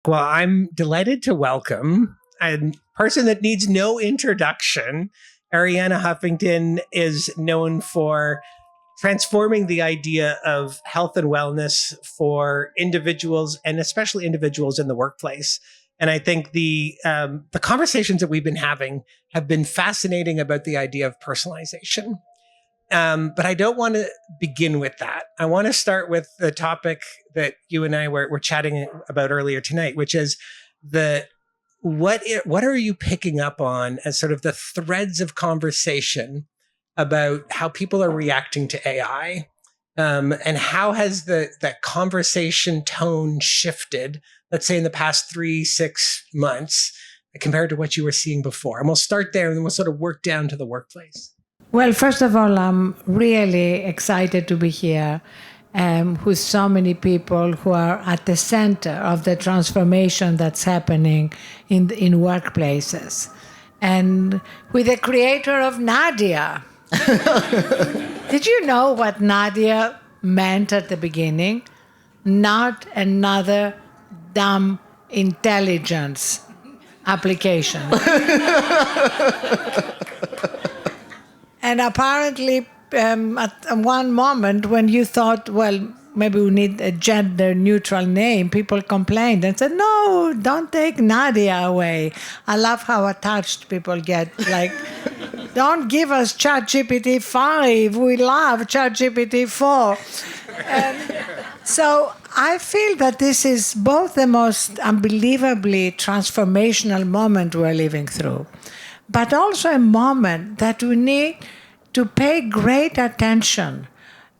Well, I'm delighted to welcome a person that needs no introduction. Arianna Huffington is known for transforming the idea of health and wellness for individuals, and especially individuals in the workplace. And I think the conversations that we've been having have been fascinating about the idea of personalization. But I don't want to begin with that. I want to start with the topic that you and I were chatting about earlier tonight, which is the what are you picking up on as sort of the threads of conversation about how people are reacting to AI, and how has that conversation tone shifted? Let's say in the past 3-6 months compared to what you were seeing before, and we'll start there, and then we'll sort of work down to the workplace. Well, first of all, I'm really excited to be here with so many people who are at the center of the transformation that's happening in workplaces. And with the creator of Nadia. Did you know what Nadia meant at the beginning? Not another dumb intelligence application. And apparently, at one moment when you thought, well, maybe we need a gender-neutral name, people complained and said, no, don't take Nadia away. I love how attached people get. Like, don't give us ChatGPT 5. We love ChatGPT 4. And so I feel that this is both the most unbelievably transformational moment we're living through, but also a moment that we need to pay great attention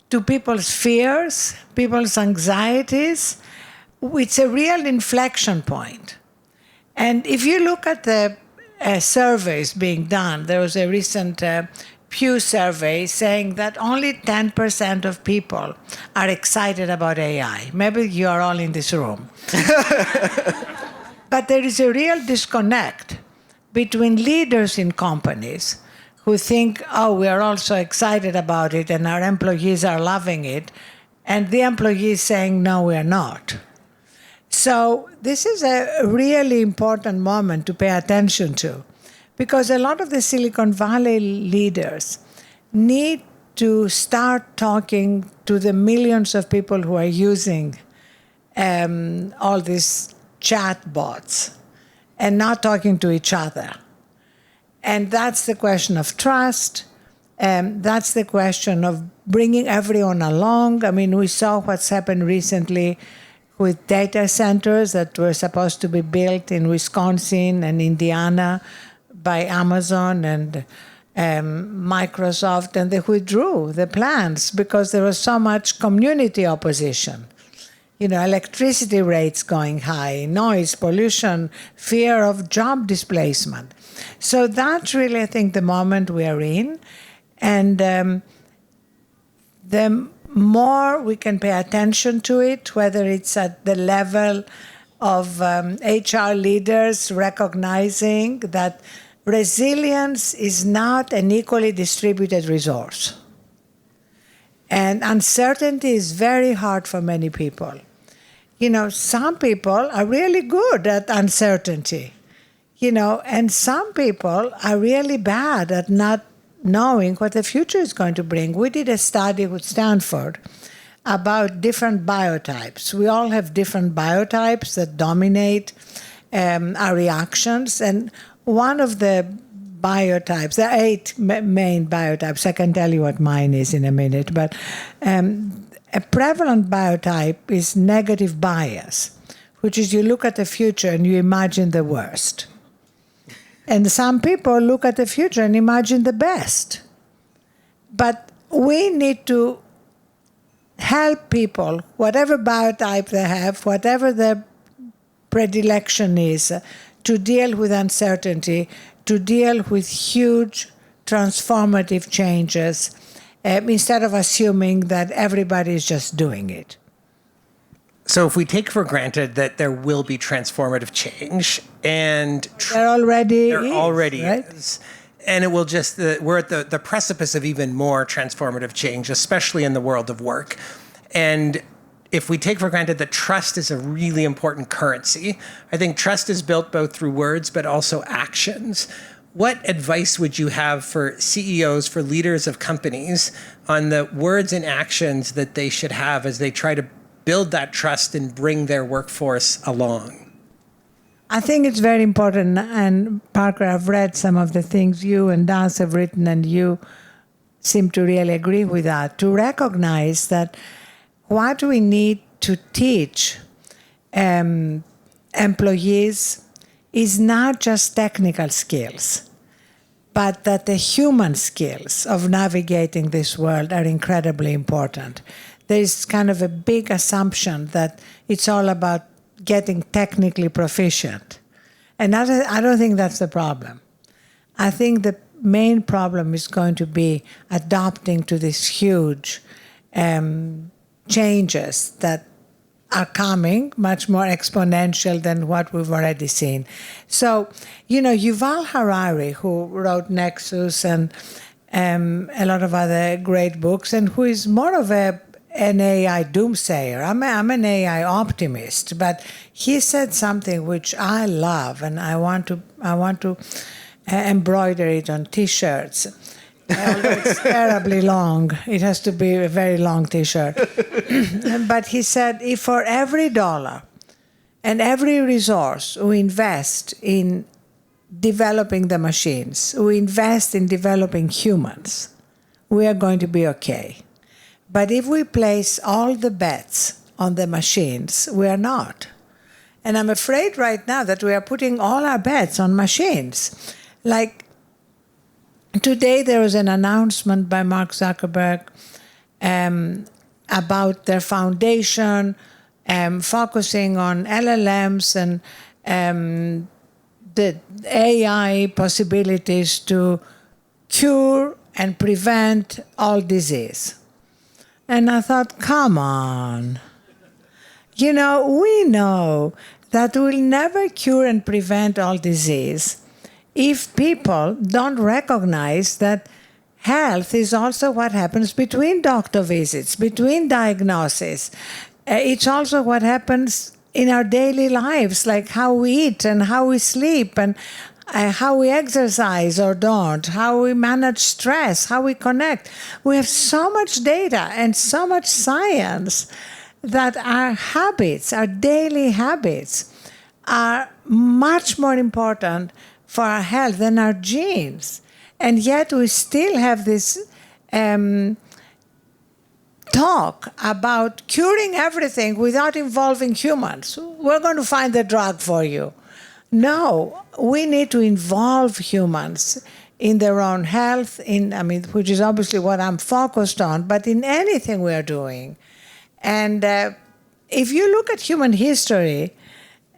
to people's fears, people's anxieties. It's a real inflection point. And if you look at the surveys being done, there was a recent Pew survey saying that only 10% of people are excited about AI. Maybe you are all in this room. But there is a real disconnect between leaders in companies who think, oh, we are all so excited about it and our employees are loving it, and the employees saying, no, we are not. So this is a really important moment to pay attention to, because a lot of the Silicon Valley leaders need to start talking to the millions of people who are using all these chat bots and not talking to each other. And that's the question of trust. That's the question of bringing everyone along. I mean, we saw what's happened recently with data centers that were supposed to be built in Wisconsin and Indiana by Amazon and Microsoft, and they withdrew the plans because there was so much community opposition. You know, electricity rates going high, noise, pollution, fear of job displacement. So that's really, I think, the moment we are in. And the more we can pay attention to it, whether it's at the level of HR leaders recognizing that resilience is not an equally distributed resource. And uncertainty is very hard for many people. You know, some people are really good at uncertainty, you know, and some people are really bad at not knowing what the future is going to bring. We did a study with Stanford about different biotypes. We all have different biotypes that dominate our reactions. And one of the biotypes, there are 8 main biotypes. I can tell you what mine is in a minute. But a prevalent biotype is negative bias, which is you look at the future and you imagine the worst. And some people look at the future and imagine the best. But we need to help people, whatever biotype they have, whatever their predilection is, to deal with uncertainty, to deal with huge transformative changes, instead of assuming that everybody is just doing it. So if we take for granted that there will be transformative change, and there already is, and it will just, we're at the precipice of even more transformative change, especially in the world of work. And if we take for granted that trust is a really important currency, I think trust is built both through words but also actions. What advice would you have for CEOs, for leaders of companies, on the words and actions that they should have as they try to build that trust and bring their workforce along? I think it's very important, and Parker, I've read some of the things you and Das have written, and you seem to really agree with that, to recognize that what we need to teach employees is not just technical skills, but that the human skills of navigating this world are incredibly important. There is kind of a big assumption that it's all about getting technically proficient. And I don't think that's the problem. I think the main problem is going to be adapting to these huge changes that are coming, much more exponential than what we've already seen. So, Yuval Harari, who wrote Nexus and a lot of other great books, and who is more of an AI doomsayer. I'm an AI optimist, but he said something which I love, and I want to embroider it on T-shirts. Although it's terribly long. It has to be a very long T-shirt. But he said, if for every dollar and every resource we invest in developing the machines, we invest in developing humans, we are going to be okay. But if we place all the bets on the machines, we are not. And I'm afraid right now that we are putting all our bets on machines. Like, today there was an announcement by Mark Zuckerberg about their foundation focusing on LLMs and the AI possibilities to cure and prevent all disease. And I thought, come on. We know that we'll never cure and prevent all disease if people don't recognize that health is also what happens between doctor visits, between diagnoses. It's also what happens in our daily lives, like how we eat and how we sleep and how we exercise or don't, how we manage stress, how we connect. We have so much data and so much science that our habits, our daily habits, are much more important for our health than our genes. And yet we still have this talk about curing everything without involving humans. We're going to find the drug for you. No, we need to involve humans in their own health, which is obviously what I'm focused on, but in anything we are doing. And if you look at human history,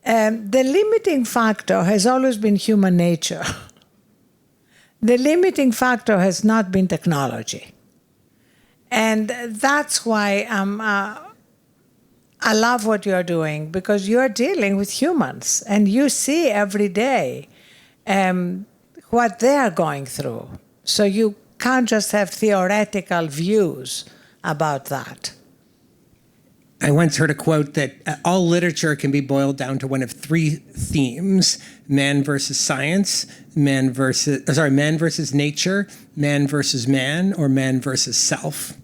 the limiting factor has always been human nature. The limiting factor has not been technology. And that's why I love what you're doing, because you're dealing with humans and you see every day what they're going through. So you can't just have theoretical views about that. I once heard a quote that all literature can be boiled down to one of three themes: man versus science, man versus nature, man versus man, or man versus self.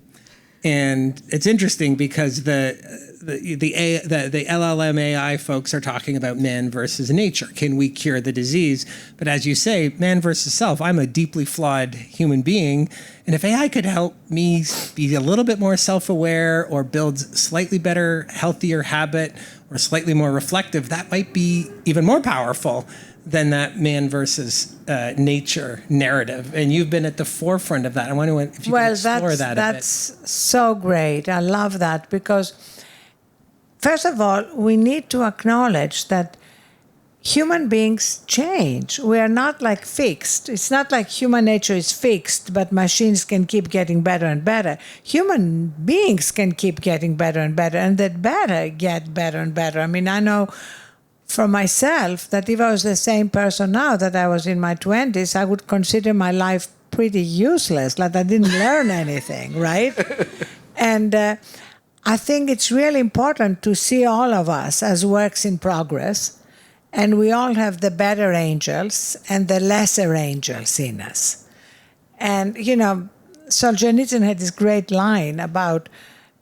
And it's interesting because the LLM AI folks are talking about man versus nature. Can we cure the disease? But as you say, man versus self. I'm a deeply flawed human being. And if AI could help me be a little bit more self-aware or build slightly better, healthier habit or slightly more reflective, that might be even more powerful than that man versus nature narrative. And you've been at the forefront of that. I wonder if you can explore that a bit. That's so great. I love that because, first of all, we need to acknowledge that human beings change. We are not like fixed. It's not like human nature is fixed, but machines can keep getting better and better. Human beings can keep getting better and better, and that better get better and better. I mean, I know for myself that if I was the same person now that I was in my 20s, I would consider my life pretty useless, like I didn't learn anything, right? And I think it's really important to see all of us as works in progress, and we all have the better angels and the lesser angels in us. And, Solzhenitsyn had this great line about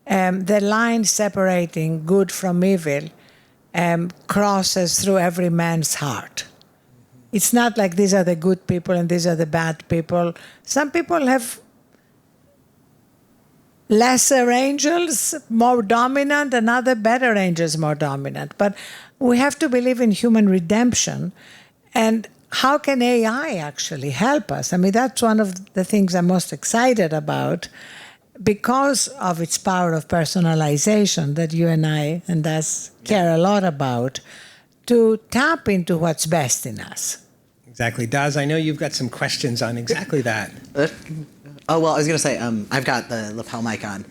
the line separating good from evil crosses through every man's heart. It's not like these are the good people and these are the bad people. Some people have lesser angels more dominant and other better angels more dominant. But we have to believe in human redemption. And how can AI actually help us? I mean, that's one of the things I'm most excited about because of its power of personalization that you and I and us care a lot about, to tap into what's best in us. Exactly. Daz, I know you've got some questions on exactly that. Oh, well, I was going to say, I've got the lapel mic on.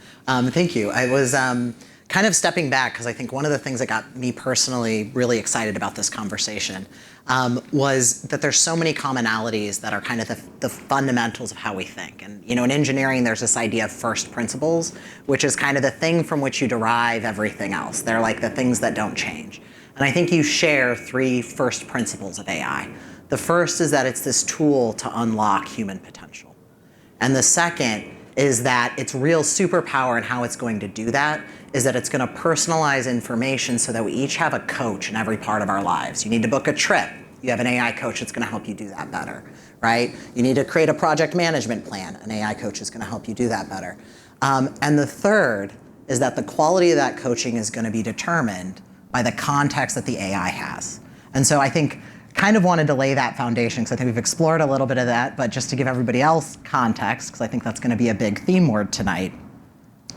Thank you. I was kind of stepping back because I think one of the things that got me personally really excited about this conversation was that there's so many commonalities that are kind of the fundamentals of how we think. And, in engineering, there's this idea of first principles, which is kind of the thing from which you derive everything else. They're like the things that don't change. And I think you share 3 first principles of AI. The first is that it's this tool to unlock human potential. And the second is that its real superpower and how it's going to do that is that it's going to personalize information so that we each have a coach in every part of our lives. You need to book a trip. You have an AI coach that's going to help you do that better, right? You need to create a project management plan. An AI coach is going to help you do that better. And the third is that the quality of that coaching is going to be determined by the context that the AI has. And so I think kind of wanted to lay that foundation because I think we've explored a little bit of that, but just to give everybody else context, because I think that's going to be a big theme word tonight,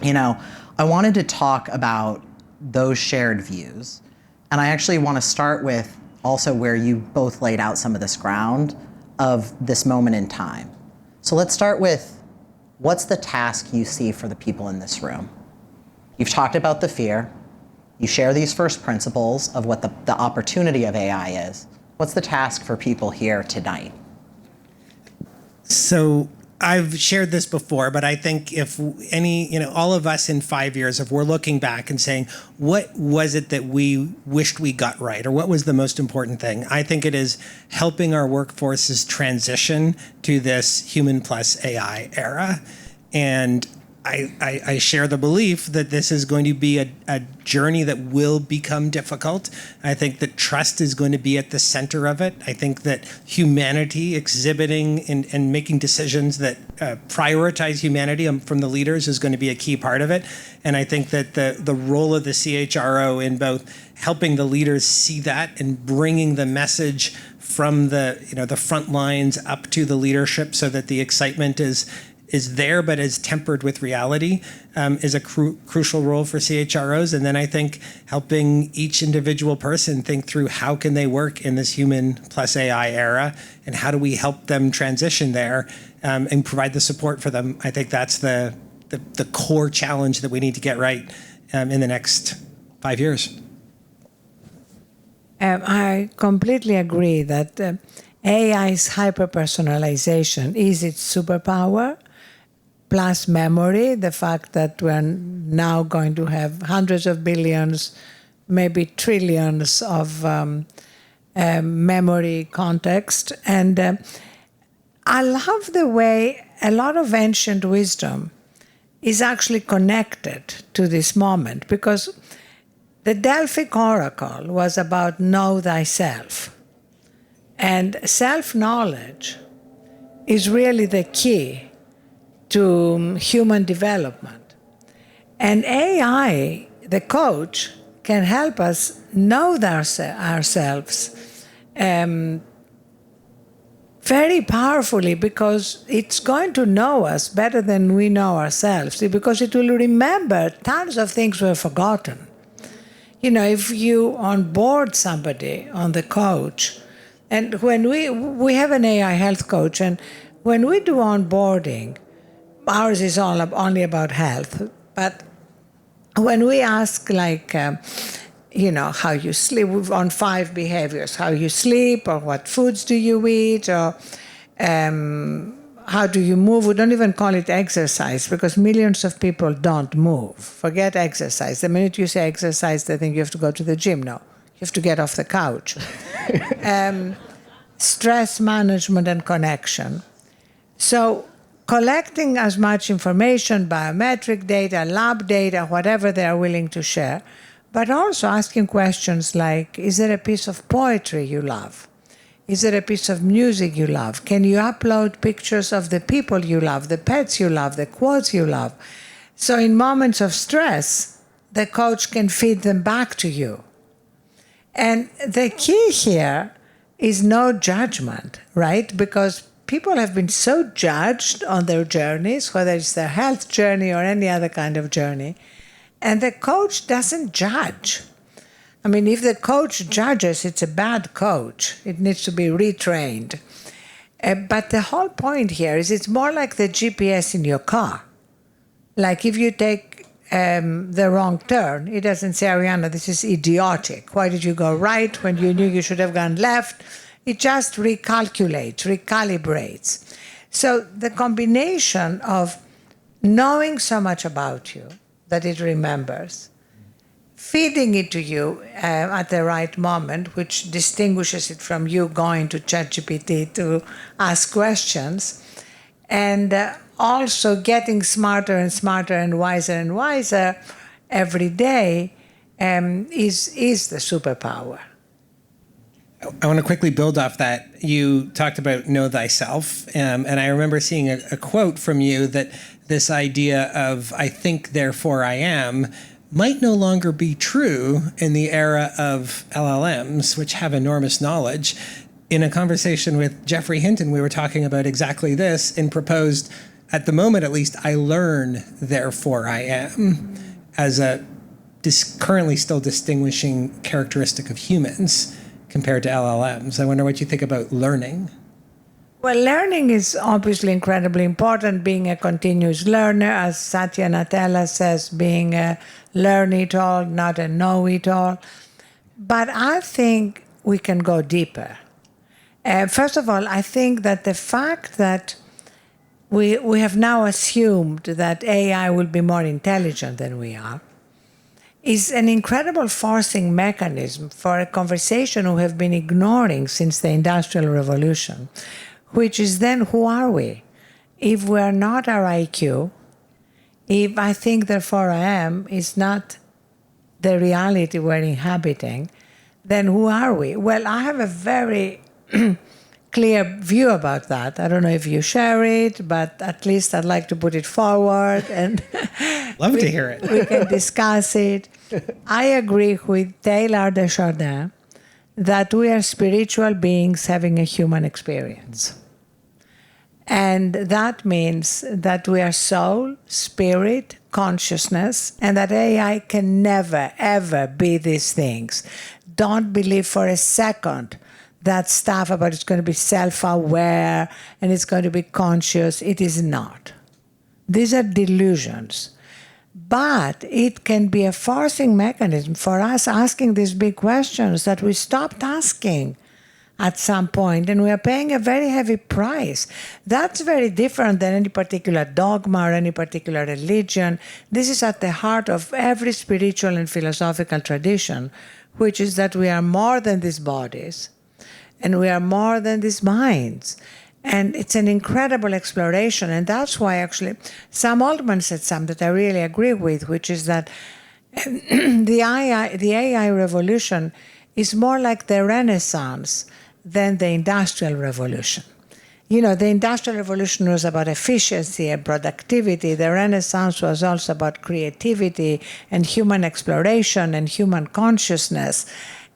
I wanted to talk about those shared views. And I actually want to start with also where you both laid out some of this ground of this moment in time. So let's start with, what's the task you see for the people in this room? You've talked about the fear. You share these first principles of what the opportunity of AI is. What's the task for people here tonight? So I've shared this before, but I think if all of us in 5 years, if we're looking back and saying, what was it that we wished we got right? Or what was the most important thing? I think it is helping our workforces transition to this human plus AI era. And I share the belief that this is going to be a journey that will become difficult. I think that trust is going to be at the center of it. I think that humanity exhibiting and making decisions that prioritize humanity from the leaders is going to be a key part of it. And I think that the role of the CHRO in both helping the leaders see that and bringing the message from the front lines up to the leadership so that the excitement is there, but is tempered with reality, is a crucial role for CHROs. And then I think helping each individual person think through how can they work in this human plus AI era, and how do we help them transition there and provide the support for them. I think that's the core challenge that we need to get right in the next 5 years. I completely agree that AI's hyper-personalization is its superpower, plus memory, the fact that we're now going to have hundreds of billions, maybe trillions of memory context. And I love the way a lot of ancient wisdom is actually connected to this moment, because the Delphic oracle was about know thyself. And self-knowledge is really the key to human development. And AI, the coach, can help us know ourselves very powerfully, because it's going to know us better than we know ourselves, because it will remember tons of things we've forgotten. If you onboard somebody on the coach, and when we have an AI health coach, and when we do onboarding, ours is only about health. But when we ask, how you sleep, on 5 behaviors, how you sleep, or what foods do you eat, or how do you move? We don't even call it exercise because millions of people don't move. Forget exercise. The minute you say exercise, they think you have to go to the gym. No, you have to get off the couch. Stress management and connection. So collecting as much information, biometric data, lab data, whatever they are willing to share, but also asking questions like, is there a piece of poetry you love? Is there a piece of music you love? Can you upload pictures of the people you love, the pets you love, the quotes you love? So in moments of stress, the coach can feed them back to you. And the key here is no judgment, right? Because people have been so judged on their journeys, whether it's their health journey or any other kind of journey, and the coach doesn't judge. I mean, if the coach judges, it's a bad coach. It needs to be retrained. But the whole point here is it's more like the GPS in your car. Like if you take the wrong turn, it doesn't say, Arianna, this is idiotic. Why did you go right when you knew you should have gone left? It just recalculates, recalibrates. So the combination of knowing so much about you that it remembers, feeding it to you at the right moment, which distinguishes it from you going to ChatGPT to ask questions, and also getting smarter and smarter and wiser every day is the superpower. I want to quickly build off that. You talked about know thyself, and I remember seeing a quote from you that this idea of I think, therefore I am might no longer be true in the era of LLMs, which have enormous knowledge. In a conversation with Jeffrey Hinton, we were talking about exactly this and proposed, at the moment at least, I learn, therefore I am, as a currently still distinguishing characteristic of humans compared to LLMs. I wonder what you think about learning. Well, learning is obviously incredibly important, being a continuous learner, as Satya Nadella says, being a learn-it-all, not a know-it-all. But I think we can go deeper. First of all, I think that the fact that we have now assumed that AI will be more intelligent than we are is an incredible forcing mechanism for a conversation we have been ignoring since the Industrial Revolution, which is then, who are we? If we are not our IQ, if I think, therefore I am, is not the reality we're inhabiting, then who are we? Well, I have a very clear view about that. I don't know if you share it, but at least I'd like to put it forward and Love to hear it. we can discuss it. I agree with Taylor Desjardins that we are spiritual beings having a human experience. And that means that we are soul, spirit, consciousness, and that AI can never, ever be these things. Don't believe for a second that stuff about it's going to be self-aware and it's going to be conscious. It is not. These are delusions. But it can be a forcing mechanism for us asking these big questions that we stopped asking at some point, and we are paying a very heavy price. That's very different than any particular dogma or any particular religion. This is at the heart of every spiritual and philosophical tradition, which is that we are more than these bodies, and we are more than these minds. And it's an incredible exploration, and that's why actually Sam Altman said something that I really agree with, which is that the AI revolution is more like the Renaissance than the Industrial Revolution. You know, the Industrial Revolution was about efficiency and productivity. The Renaissance was also about creativity and human exploration and human consciousness.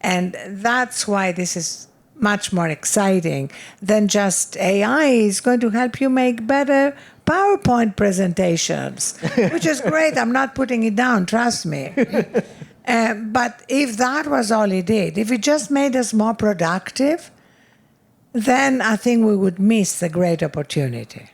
And that's why this is much more exciting than just AI is going to help you make better PowerPoint presentations, which is great. I'm not putting it down, trust me. But if that was all it did, if it just made us more productive, then I think we would miss the great opportunity.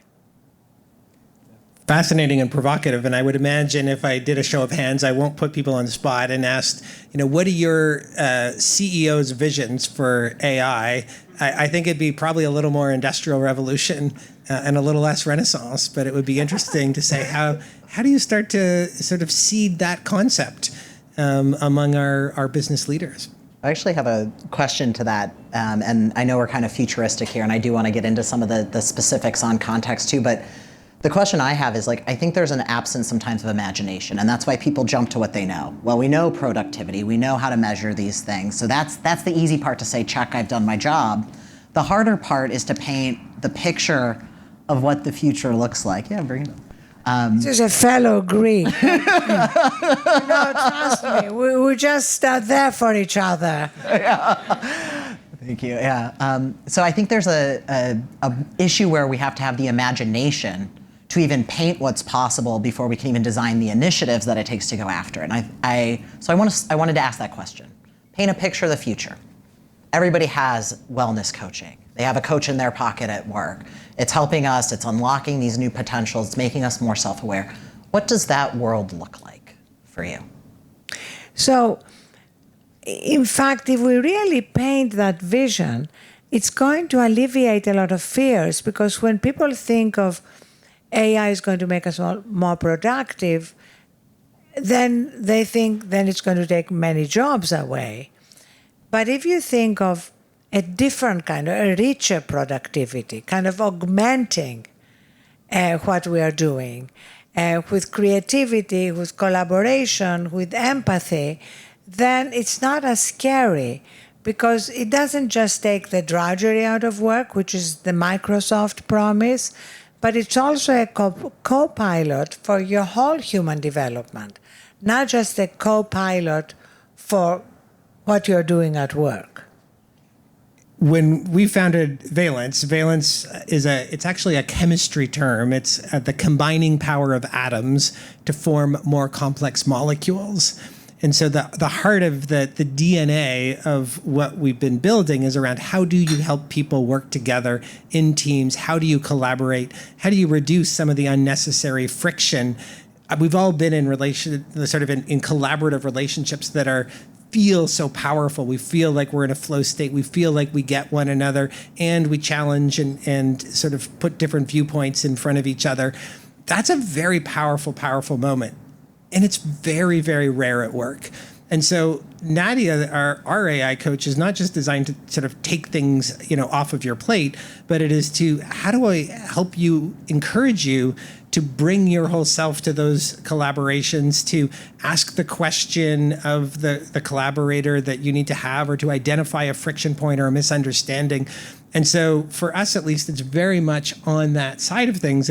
fascinating and provocative. And I would imagine if I did a show of hands, I won't put people on the spot and asked, what are your CEO's visions for AI? I think it'd be probably a little more industrial revolution and a little less renaissance, but it would be interesting to say how do you start to sort of seed that concept among our business leaders? I actually have a question to that, and I know we're kind of futuristic here, and I do want to get into some of the specifics on context too, but the question I have is, I think there's an absence sometimes of imagination, and that's why people jump to what they know. Well, we know productivity, we know how to measure these things, so that's the easy part to say, check, I've done my job. The harder part is to paint the picture of what the future looks like. Yeah, bring it up. This is a fellow Greek. Trust me, we're just there for each other. Thank you. Yeah. So I think there's a issue where we have to have the imagination to even paint what's possible before we can even design the initiatives that it takes to go after it. And I wanted to ask that question. Paint a picture of the future. Everybody has wellness coaching. They have a coach in their pocket at work. It's helping us, it's unlocking these new potentials, it's making us more self-aware. What does that world look like for you? So, in fact, if we really paint that vision, it's going to alleviate a lot of fears, because when people think of AI is going to make us all more productive, then they think then it's going to take many jobs away. But if you think of a different kind, a richer productivity, kind of augmenting what we are doing with creativity, with collaboration, with empathy, then it's not as scary, because it doesn't just take the drudgery out of work, which is the Microsoft promise, but it's also a co-pilot for your whole human development, not just a co-pilot for what you're doing at work. When we founded Valence is it's actually a chemistry term. It's the combining power of atoms to form more complex molecules. And so the heart of the DNA of what we've been building is around how do you help people work together in teams? How do you collaborate? How do you reduce some of the unnecessary friction? We've all been in in collaborative relationships that feel so powerful. We feel like we're in a flow state. We feel like we get one another, and we challenge and sort of put different viewpoints in front of each other. That's a very powerful, powerful moment. And it's very, very rare at work. And so Nadia, our AI coach, is not just designed to sort of take things, off of your plate, but it is to, how do I help you, encourage you to bring your whole self to those collaborations, to ask the question of the collaborator that you need to have, or to identify a friction point or a misunderstanding. And so for us, at least, it's very much on that side of things.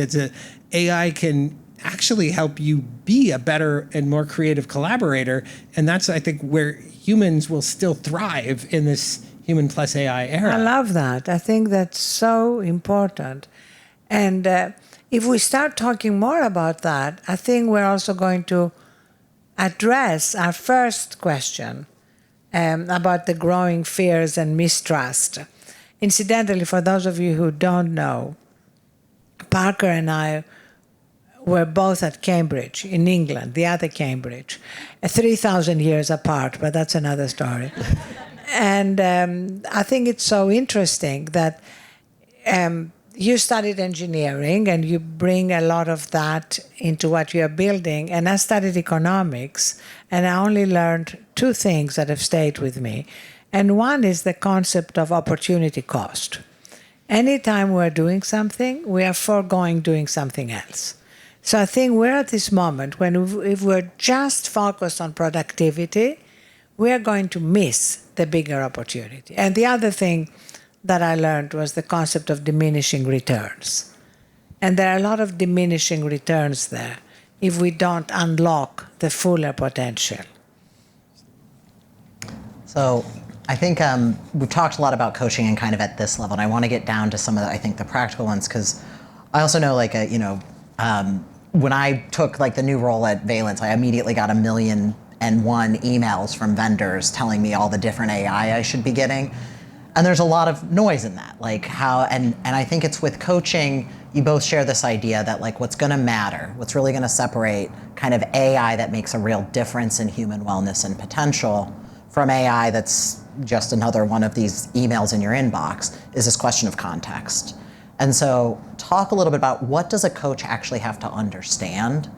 AI can actually help you be a better and more creative collaborator. And that's, I think, where humans will still thrive in this human plus AI era. I love that. I think that's so important. And if we start talking more about that, I think we're also going to address our first question about the growing fears and mistrust. Incidentally, for those of you who don't know, Parker and I were both at Cambridge in England, the other Cambridge, 3,000 years apart, but that's another story. And I think it's so interesting that you studied engineering and you bring a lot of that into what you're building. And I studied economics, and I only learned two things that have stayed with me. And one is the concept of opportunity cost. Anytime we're doing something, we are foregoing doing something else. So I think we're at this moment when if we're just focused on productivity, we're going to miss the bigger opportunity. And the other thing that I learned was the concept of diminishing returns. And there are a lot of diminishing returns there if we don't unlock the fuller potential. So I think we've talked a lot about coaching and kind of at this level, and I want to get down to some of the practical ones, because I also know when I took the new role at Valence, I immediately got 1,000,001 emails from vendors telling me all the different AI I should be getting. And there's a lot of noise in that, and I think it's with coaching, you both share this idea that like what's going to matter, what's really going to separate kind of AI that makes a real difference in human wellness and potential from AI that's just another one of these emails in your inbox is this question of context. And so talk a little bit about what does a coach actually have to understand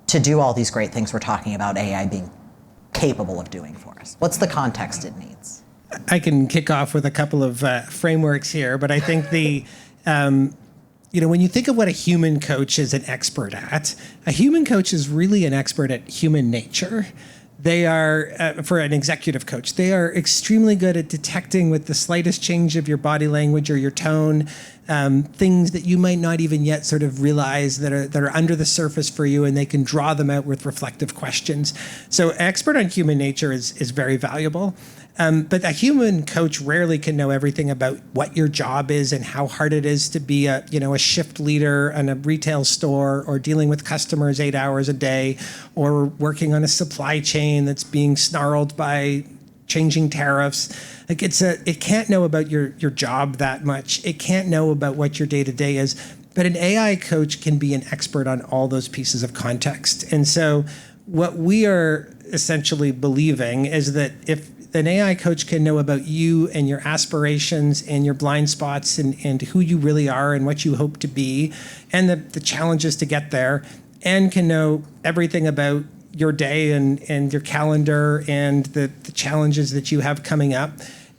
to do all these great things we're talking about AI being capable of doing for us? What's the context it needs? I can kick off with a couple of frameworks here, but I think when you think of what a human coach is an expert at, a human coach is really an expert at human nature. They are, for an executive coach, they are extremely good at detecting with the slightest change of your body language or your tone, things that you might not even yet sort of realize that are under the surface for you, and they can draw them out with reflective questions. So expert on human nature is very valuable. But a human coach rarely can know everything about what your job is and how hard it is to be a shift leader in a retail store, or dealing with customers 8 hours a day, or working on a supply chain that's being snarled by changing tariffs. Like it can't know about your job that much. It can't know about what your day-to-day is. But an AI coach can be an expert on all those pieces of context. And so what we are essentially believing is that if an AI coach can know about you and your aspirations and your blind spots and who you really are and what you hope to be and the challenges to get there, and can know everything about your day and your calendar and the challenges that you have coming up,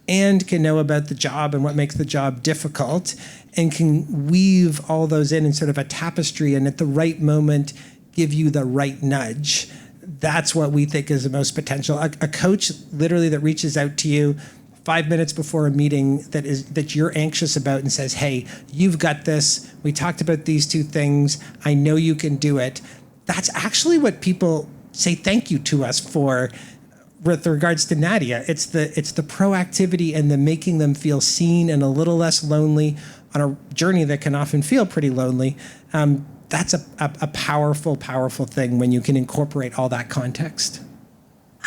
and can know about the job and what makes the job difficult, and can weave all those in sort of a tapestry, and at the right moment give you the right nudge. That's what we think is the most potential. A coach literally that reaches out to you 5 minutes before a meeting that you're anxious about and says, hey, you've got this. We talked about these two things. I know you can do it. That's actually what people say thank you to us for with regards to Nadia. It's the proactivity and the making them feel seen and a little less lonely on a journey that can often feel pretty lonely. That's a powerful, powerful thing when you can incorporate all that context.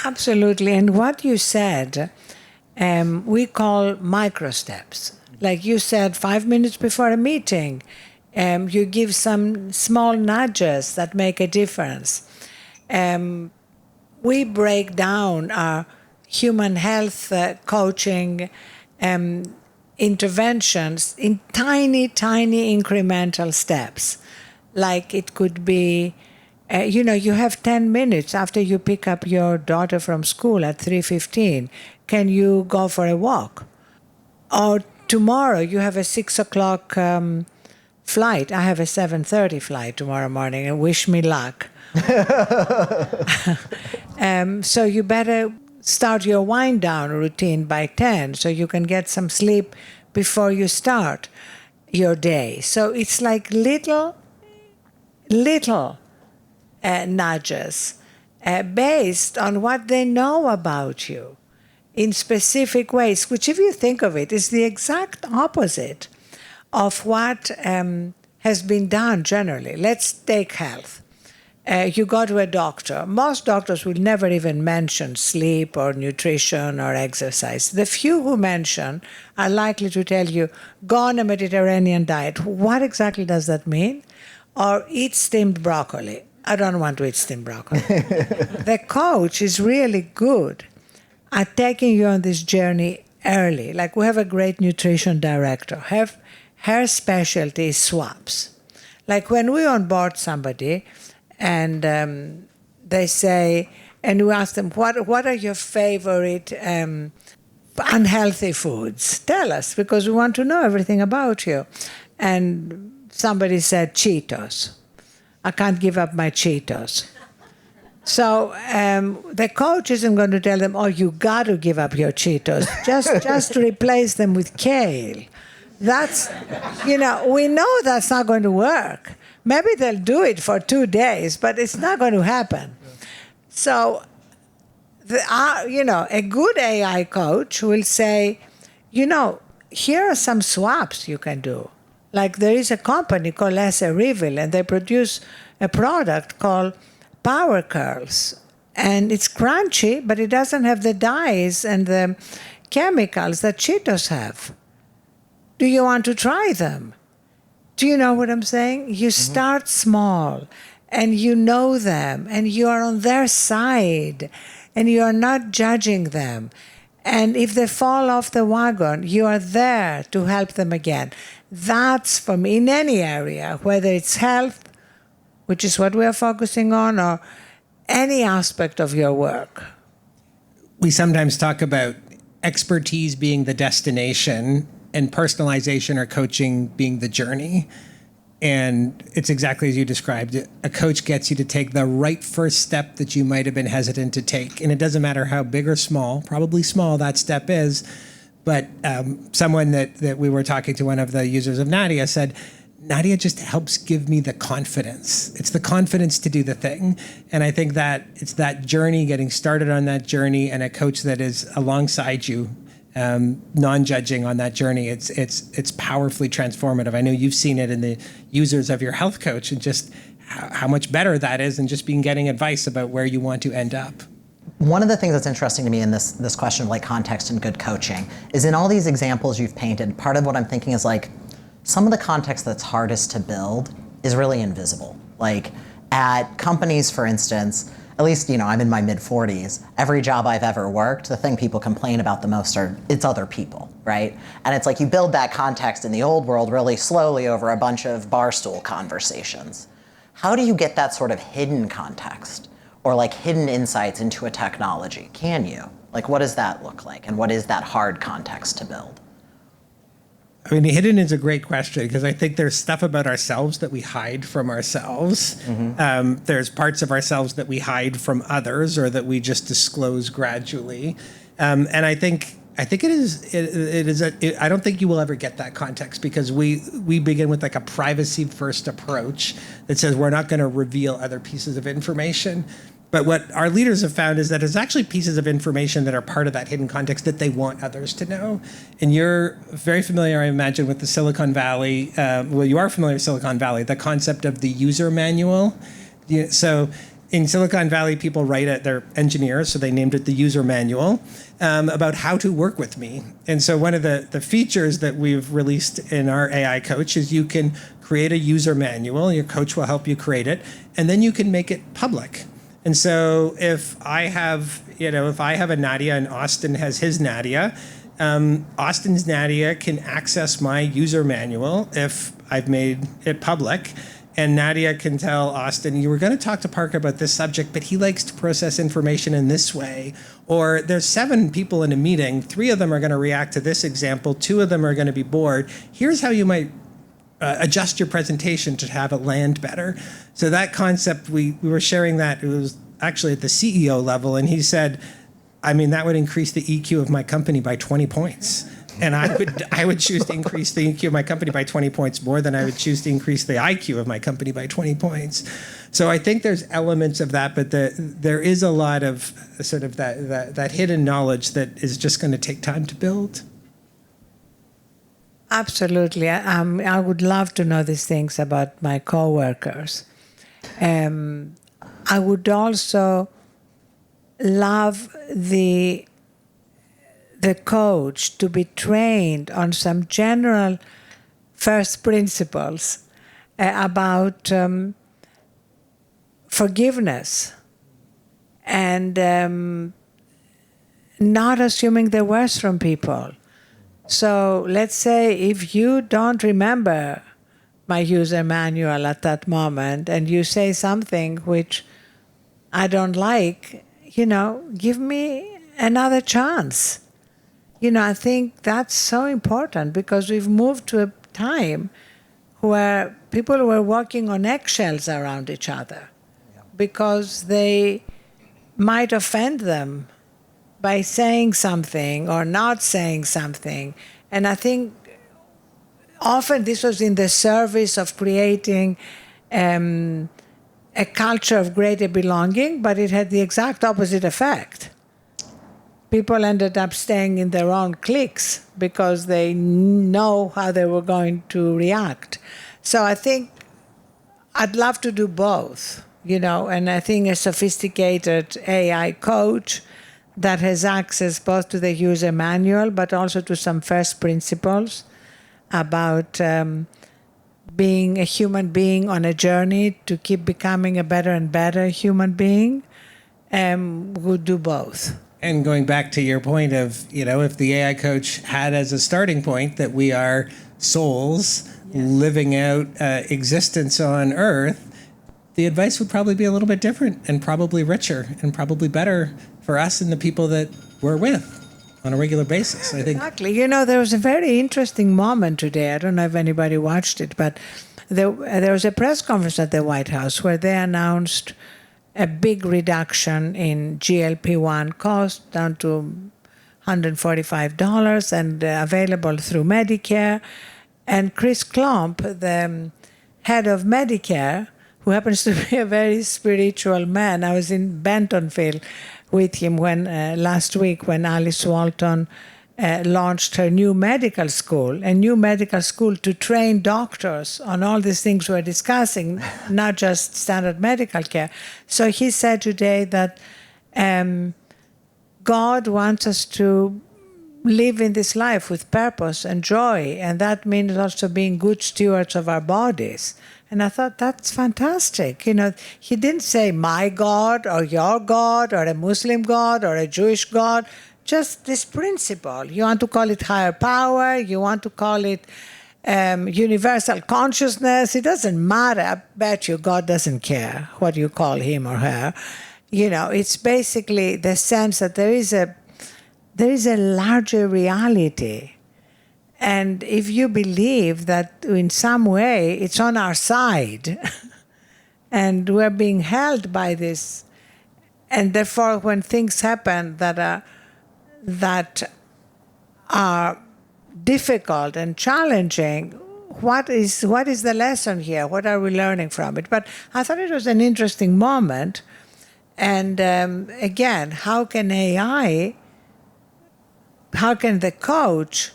Absolutely. And what you said, we call micro steps. Like you said, 5 minutes before a meeting, you give some small nudges that make a difference. We break down our human health coaching interventions in tiny, tiny incremental steps. Like it could be, you have 10 minutes after you pick up your daughter from school at 3:15. Can you go for a walk? Or tomorrow you have a 6 o'clock flight. I have a 7:30 flight tomorrow morning, and wish me luck. So you better start your wind down routine by 10 so you can get some sleep before you start your day. So it's like little nudges based on what they know about you in specific ways, which, if you think of it, is the exact opposite of what has been done generally. Let's take health. You go to a doctor. Most doctors will never even mention sleep or nutrition or exercise. The few who mention are likely to tell you, go on a Mediterranean diet. What exactly does that mean? Or eat steamed broccoli. I don't want to eat steamed broccoli. The coach is really good at taking you on this journey early. Like we have a great nutrition director. Her specialty is swaps. Like when we onboard somebody and they say, and we ask them, what are your favorite unhealthy foods? Tell us, because we want to know everything about you. And somebody said Cheetos. I can't give up my Cheetos. So the coach isn't going to tell them, oh, you got to give up your Cheetos. Just replace them with kale. That's, we know that's not going to work. Maybe they'll do it for 2 days, but it's not going to happen. So, a good AI coach will say, here are some swaps you can do. Like there is a company called Reveal, and they produce a product called Power Curls. And it's crunchy, but it doesn't have the dyes and the chemicals that Cheetos have. Do you want to try them? Do you know what I'm saying? You start small and you know them and you are on their side and you are not judging them. And if they fall off the wagon, you are there to help them again. That's for me in any area, whether it's health, which is what we are focusing on, or any aspect of your work. We sometimes talk about expertise being the destination and personalization or coaching being the journey. And it's exactly as you described it. A coach gets you to take the right first step that you might have been hesitant to take. And it doesn't matter how big or small, probably small that step is. But someone that we were talking to, one of the users of Nadia, said, Nadia just helps give me the confidence. It's the confidence to do the thing. And I think that it's that journey, getting started on that journey, and a coach that is alongside you, non-judging on that journey. It's powerfully transformative. I know you've seen it in the users of your health coach, and just how much better that is than just getting advice about where you want to end up. One of the things that's interesting to me in this question of like context and good coaching is in all these examples you've painted, part of what I'm thinking is like some of the context that's hardest to build is really invisible. Like at companies, for instance, at least, I'm in my mid-40s, every job I've ever worked, the thing people complain about the most it's other people, right? And it's like you build that context in the old world really slowly over a bunch of barstool conversations. How do you get that sort of hidden context or like hidden insights into a technology? Can you? Like, what does that look like? And what is that hard context to build? I mean, hidden is a great question because I think there's stuff about ourselves that we hide from ourselves. Mm-hmm. There's parts of ourselves that we hide from others or that we just disclose gradually. And I think it is. I don't think you will ever get that context because we begin with like a privacy first approach that says we're not going to reveal other pieces of information. But what our leaders have found is that there's actually pieces of information that are part of that hidden context that they want others to know. And you're very familiar, I imagine, with the Silicon Valley. You are familiar with Silicon Valley, the concept of the user manual. So in Silicon Valley, people write they're engineers, so they named it the user manual, about how to work with me. And so one of the features that we've released in our AI coach is you can create a user manual. Your coach will help you create it, and then you can make it public. And so if I have a Nadia and Austin has his Nadia, Austin's Nadia can access my user manual if I've made it public. And Nadia can tell Austin, you were going to talk to Parker about this subject, but he likes to process information in this way. Or there's 7 people in a meeting. 3 of them are going to react to this example. 2 of them are going to be bored. Here's how you might adjust your presentation to have it land better. So that concept, we were sharing that. It was actually at the CEO level, and he said, I mean, that would increase the EQ of my company by 20 points. And I would choose to increase the EQ of my company by 20 points more than I would choose to increase the IQ of my company by 20 points. So I think there's elements of that, but there is a lot of sort of that hidden knowledge that is just going to take time to build. Absolutely. I would love to know these things about my coworkers. I would also love the coach to be trained on some general first principles about forgiveness and not assuming the worst from people. So let's say if you don't remember my user manual at that moment and you say something which I don't like, give me another chance. I think that's so important because we've moved to a time where people were walking on eggshells around each other because they might offend them by saying something or not saying something. And I think often this was in the service of creating a culture of greater belonging, but it had the exact opposite effect. People ended up staying in their own cliques because they know how they were going to react. So I think I'd love to do both, and I think a sophisticated AI coach that has access both to the user manual but also to some first principles about being a human being on a journey to keep becoming a better and better human being, would do both. And going back to your point of, if the AI coach had as a starting point that we are souls living out existence on Earth, the advice would probably be a little bit different and probably richer and probably better for us and the people that we're with on a regular basis, I think. Exactly. There was a very interesting moment today. I don't know if anybody watched it, but there was a press conference at the White House where they announced a big reduction in GLP-1 cost down to $145 and available through Medicare. And Chris Klump, the head of Medicare, who happens to be a very spiritual man. I was in Bentonville with him last week when Alice Walton launched her new medical school, to train doctors on all these things we're discussing, not just standard medical care. So he said today that God wants us to live in this life with purpose and joy, and that means also being good stewards of our bodies. And I thought, that's fantastic. He didn't say my God or your God or a Muslim God or a Jewish God, just this principle. You want to call it higher power, you want to call it universal consciousness, it doesn't matter. I bet you God doesn't care what you call him or her. It's basically the sense that there is a larger reality. And if you believe that in some way it's on our side and we're being held by this, and therefore when things happen that are difficult and challenging, what is the lesson here? What are we learning from it? But I thought it was an interesting moment. And again, how can the coach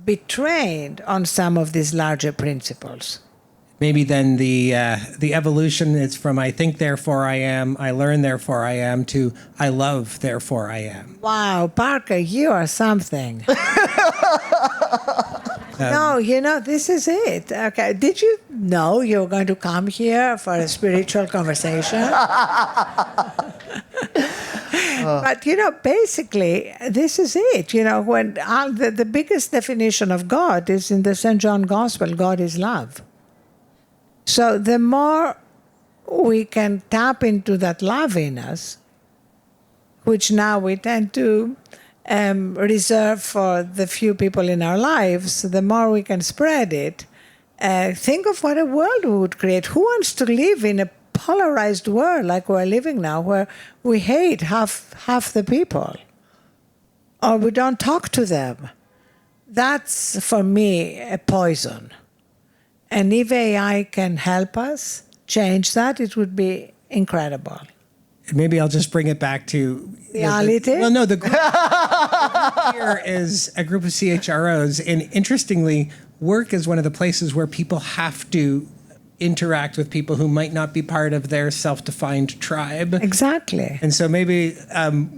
be trained on some of these larger principles? Maybe then the evolution is from I think, therefore I am, I learn, therefore I am, to I love, therefore I am. Wow, Parker, you are something. No, this is it. Okay, did you know you were going to come here for a spiritual conversation? But, basically, this is it. When the biggest definition of God is in the St. John Gospel, God is love. So the more we can tap into that love in us, which now we tend to reserve for the few people in our lives, the more we can spread it. Think of what a world we would create. Who wants to live in a polarized world like we're living now, where we hate half the people or we don't talk to them? That's, for me, a poison. And if AI can help us change that, it would be incredible. Maybe I'll just bring it back to reality. The group here is a group of CHROs, and interestingly, work is one of the places where people have to interact with people who might not be part of their self-defined tribe. Exactly. And so maybe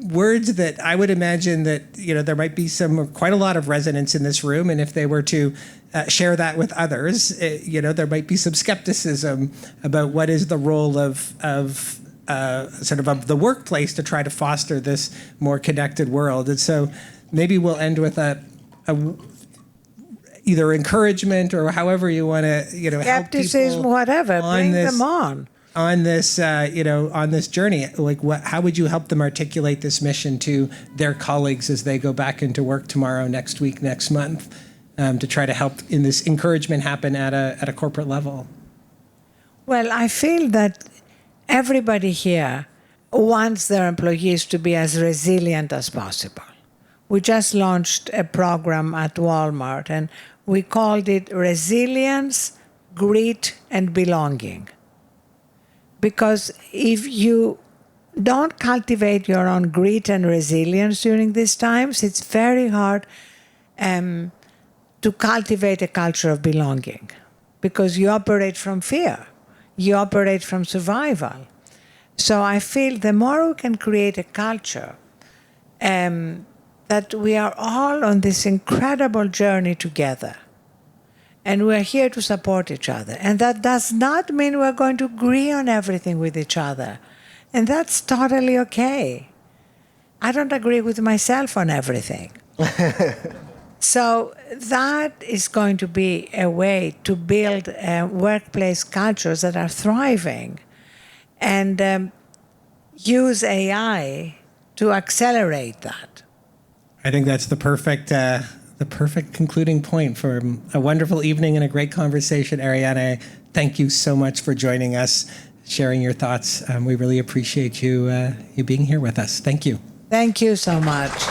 words that I would imagine that there might be quite a lot of resonance in this room, and if they were to share that with others, there might be some skepticism about what is the role of the workplace to try to foster this more connected world. And so maybe we'll end with a either encouragement or however you want to, skepticism, whatever, bring them on this, on this journey. Like, how would you help them articulate this mission to their colleagues as they go back into work tomorrow, next week, next month, to try to help in this encouragement happen at a corporate level? Well, I feel that everybody here wants their employees to be as resilient as possible. We just launched a program at Walmart, and we called it Resilience, Grit, and Belonging. Because if you don't cultivate your own grit and resilience during these times, it's very hard to cultivate a culture of belonging, because you operate from fear. You operate from survival. So I feel the more we can create a culture that we are all on this incredible journey together, And we're here to support each other. And that does not mean we're going to agree on everything with each other. And that's totally okay. I don't agree with myself on everything. So that is going to be a way to build workplace cultures that are thriving and use AI to accelerate that. I think that's the perfect concluding point for a wonderful evening and a great conversation. Arianna, thank you so much for joining us, sharing your thoughts. We really appreciate you being here with us. Thank you. Thank you so much.